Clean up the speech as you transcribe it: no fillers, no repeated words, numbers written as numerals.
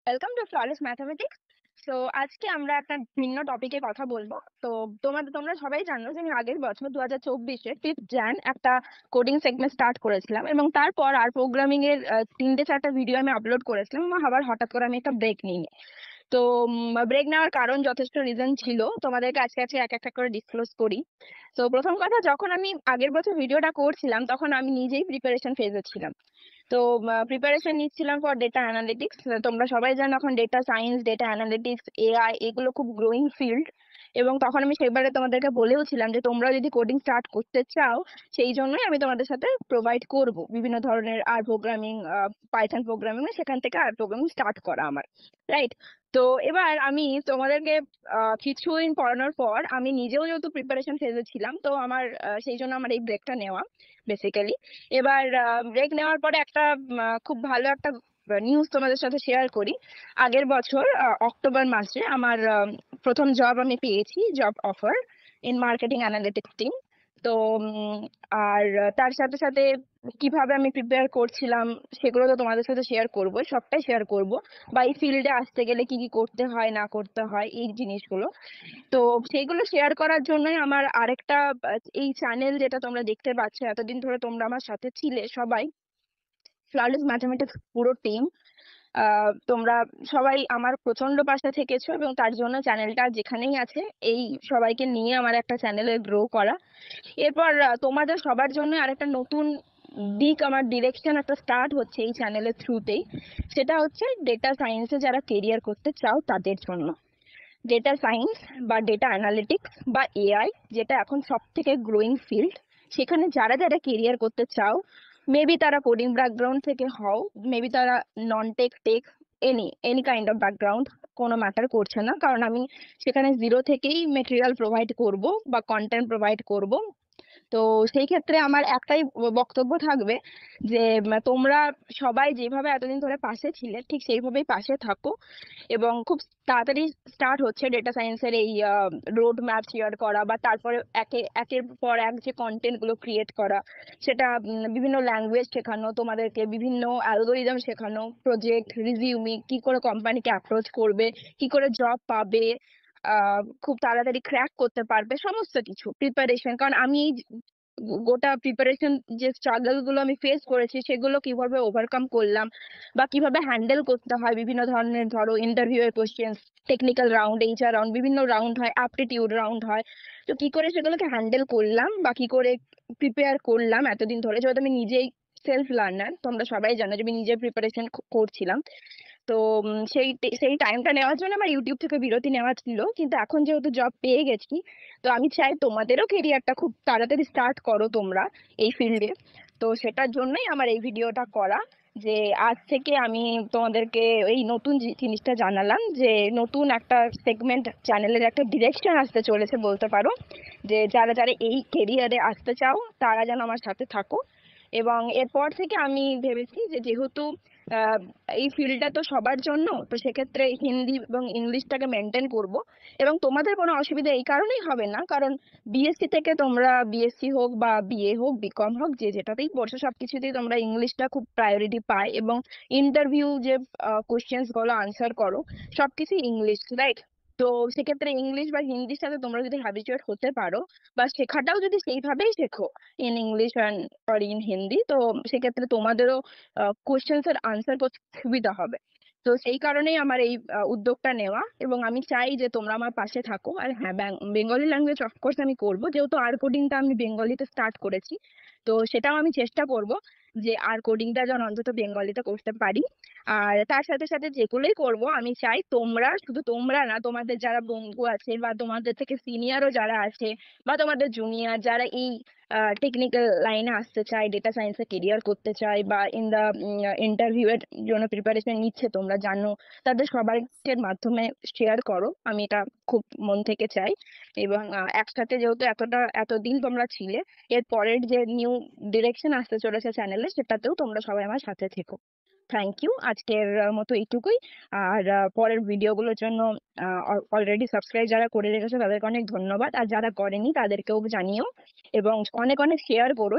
Welcome to flawless mathematics. So আজকে আমরা একটা ভিন্ন টপিকে কথা বলবো। তো তোমরা সবাই জানো যে আমি আগের বছর 2024-এ 5th jan একটা কোডিং সেগমেন্ট স্টার্ট করেছিলাম এবং তারপর আর প্রোগ্রামিং এর 3-4টা ভিডিও আমি আপলোড করেছিলাম এবং আবার হঠাৎ করে আমি একটা ব্রেক নিই। তো ব্রেক নেওয়ার কারণ যথেষ্ট রিজন ছিল, তোমাদেরকে আজকে আজকে এক একটা করে ডিসক্লোজ করি। তো প্রথম কথা, যখন আমি আগের বছর ভিডিওটা করছিলাম তখন আমি নিজেই প্রিপারেশন ফেজে ছিলাম। তো প্রিপারেশন নিচ্ছিলাম ফর ডেটা অ্যানালিটিক্স। তোমরা সবাই জানো এখন data science, data analytics, AI এগুলো খুব গ্রোয়িং ফিল্ড। এবং তখন আমি সেবারে তোমাদেরকে বলেও ছিলাম যে তোমরা যদি কোডিং স্টার্ট করতে চাও, সেই জন্যই আমি তোমাদের সাথে প্রোভাইড করব বিভিন্ন ধরনের আর প্রোগ্রামিং, পাইথন প্রোগ্রামিং, সেখান থেকে আর প্রোগ্রামিং স্টার্ট করা আমার, রাইট? তো এবার আমি তোমাদেরকে কিছুদিন পড়ানোর পর আমি নিজেও যেহেতু প্রিপারেশন ফেজে ছিলাম, তো আমার সেই জন্য আমার এই ব্রেকটা নেওয়া বেসিক্যালি। এবার ব্রেক নেওয়ার পরে একটা খুব ভালো একটা নিউজ তোমাদের সাথে শেয়ার করি। আগের বছর অক্টোবর মাসে আমার প্রথম জব আমি পেয়েছি, job offer in marketing analytics team. তো আর তার সাথে সাথে কিভাবে আমি প্রিপেয়ার করছিলাম সেগুলো তো তোমাদের সাথে শেয়ার করব, সবটাই শেয়ার করব। বা এই ফিল্ডে আসতে গেলে কি কি করতে হয় না করতে হয় এই জিনিসগুলো। তো সেইগুলো শেয়ার করার জন্যই আমার আরেকটা এই চ্যানেল, যেটা তোমরা দেখতে পাচ্ছ, এতদিন ধরে তোমরা আমার সাথে ছিলে সবাই, ফ্ললেস ম্যাথামেটিক্স পুরো টিম। তোমরা সবাই আমার প্রচন্ড পাশে থেকেছো এবং তার জন্য চ্যানেলটা যেখানেই আছে এই সবাইকে নিয়ে আমার একটা চ্যানেলে গ্রো করা। এরপর তোমাদের সবার জন্য আরেকটা নতুন দিক, আমার ডিরেকশন একটা স্টার্ট হচ্ছে এই চ্যানেলের থ্রুতেই। সেটা হচ্ছে ডেটা সায়েন্সে যারা কেরিয়ার করতে চাও তাদের জন্য। ডেটা সায়েন্স বা ডেটা অ্যানালিটিক্স বা এআই, যেটা এখন সব থেকে গ্রোয়িং ফিল্ড, সেখানে যারা যারা কেরিয়ার করতে চাও, মেবি তারা কোডিং ব্যাকগ্রাউন্ড থেকে হও, মেবি তারা non tech, tech, any any kind of background, কোনো ম্যাটার করছে না, কারণ আমি সেখানে জিরো থেকেই মেটেরিয়াল প্রোভাইড করব বা কন্টেন্ট প্রোভাইড করব। তো সেই ক্ষেত্রে আমার একটাই বক্তব্য থাকবে যে তোমরা সবাই যেভাবে এতদিন ধরে পাশে ছিলে ঠিক সেইভাবেই পাশে থাকো। এবং খুব তাড়াতাড়ি স্টার্ট হচ্ছে ডেটা সায়েন্সের এই রোড ম্যাপ শেয়ার করা, বা তারপরে একের পর এক যে কন্টেন্ট গুলো ক্রিয়েট করা, সেটা বিভিন্ন ল্যাঙ্গুয়েজ শেখানো তোমাদেরকে, বিভিন্ন অ্যালগোরিদম শেখানো, প্রজেক্ট রিজিউমি কি করে কোম্পানিকে অ্যাপ্রোচ করবে, কি করে জব পাবে, খুব তাড়াতাড়ি ক্র্যাক করতে পারবে, সমস্ত কিছু প্রিপারেশন। কারণ আমি এই গোটা প্রিপারেশন যে স্ট্রাগল গুলো আমি ফেস করেছি সেগুলো কিভাবে ওভারকাম করলাম, বা কিভাবে হ্যান্ডেল করতে হয় বিভিন্ন ধরনের, ধরো ইন্টারভিউ এর question, technical round, HR round, বিভিন্ন রাউন্ড হয়, অ্যাপটিটিউড রাউন্ড হয়। তো কি করে সেগুলোকে হ্যান্ডেল করলাম বা কি করে প্রিপেয়ার করলাম এতদিন ধরে, যেহেতু আমি নিজেই সেলফ লার্নার, তোমরা সবাই জানো যে আমি নিজে প্রিপারেশন করছিলাম। তো সেই টাইমটা নেওয়ার জন্য আমার ইউটিউব থেকে বিরতি নেওয়া ছিল, কিন্তু এখন যেহেতু জব পেয়ে গেছি, তো আমি চাই তোমাদেরও কেরিয়ারটা খুব তাড়াতাড়ি স্টার্ট করো তোমরা এই ফিল্ডে। তো সেটার জন্যই আমার এই ভিডিওটা করা, যে আজ থেকে আমি তোমাদেরকে এই নতুন জিনিসটা জানালাম যে নতুন একটা সেগমেন্ট চ্যানেলের একটা ডিরেকশন আসতে চলেছে বলতে পারো, যে যারা যারা এই কেরিয়ারে আসতে চাও তারা যেন আমার সাথে থাকো। এবং এরপর থেকে আমি ভেবেছি যে যেহেতু আহ, এই ফিল্ডটা তো সবার জন্য, তো সেক্ষেত্রে হিন্দি এবং ইংলিশটাকে মেনটেন করব। এবং তোমাদের কোনো অসুবিধা এই কারণেই হবে না, কারণ বিএসসি থেকে তোমরা, বিএসসি হোক বা বিএ হোক, বিকম হোক, যে যেটাতেই পড়ছো সবকিছুতেই তোমরা ইংলিশটা খুব প্রায়োরিটি পায়, এবং ইন্টারভিউ যে কোশ্চেন্স গুলো আনসার করো সবকিছুই ইংলিশ, রাইট? তো সেক্ষেত্রে ইংলিশ বা হিন্দির সাথে তোমরা যদি হ্যাবিচুয়েট হতে পারো, বা শেখাটাও যদি সেইভাবেই শেখো, ইন ইংলিশ আর ইন হিন্দি, তো সেক্ষেত্রে তোমাদেরও কোশ্চেন্স এর আনসার করতে সুবিধা হবে। তো সেই কারণেই আমার এই উদ্যোগটা নেওয়া, এবং আমি চাই যে তোমরা আমার পাশে থাকো। আর হ্যাঁ, বেঙ্গলি ল্যাঙ্গুয়েজ অফকোর্স আমি করবো, যেহেতু আর কোডিংটা আমি বেঙ্গলিতে স্টার্ট করেছি, তো সেটাও আমি চেষ্টা করব যে আর কোডিংটা যেন অন্তত বেঙ্গলিতে করতে পারি। আর তার সাথে সাথে যেগুলোই করব আমি চাই তোমরা, শুধু তোমরা না, তোমাদের যারা বন্ধু আছে বা তোমাদের থেকে সিনিয়রও যারা আছে, বা তোমাদের জুনিয়র যারা এই টেকনিক্যাল লাইনে আসতে চায়, ডেটা সায়েন্সে কেরিয়ার করতে চায়, বা ইন দা ইন্টারভিউ এর জন্য প্রিপারেশন নিচ্ছে, তোমরা জানো, তাদের সবাইকে মাধ্যমে শেয়ার করো, আমি এটা খুব মন থেকে চাই। এবং একসাথে যেহেতু এতদিন তোমরা ছিলে, এর পরের যে নিউ ডিরেকশন আসতে চলেছে চ্যানেলে, সেটাতেও তোমরা সবাই আমার সাথে থেকো। থ্যাংক ইউ, আজকের মতো এইটুকুই। আর পরের ভিডিওগুলোর জন্য অলরেডি সাবস্ক্রাইব যারা করে রেখেছো তাদেরকে অনেক ধন্যবাদ, আর যারা করেনি তাদেরকেও জানিও, এবং অনেক অনেক শেয়ার করো।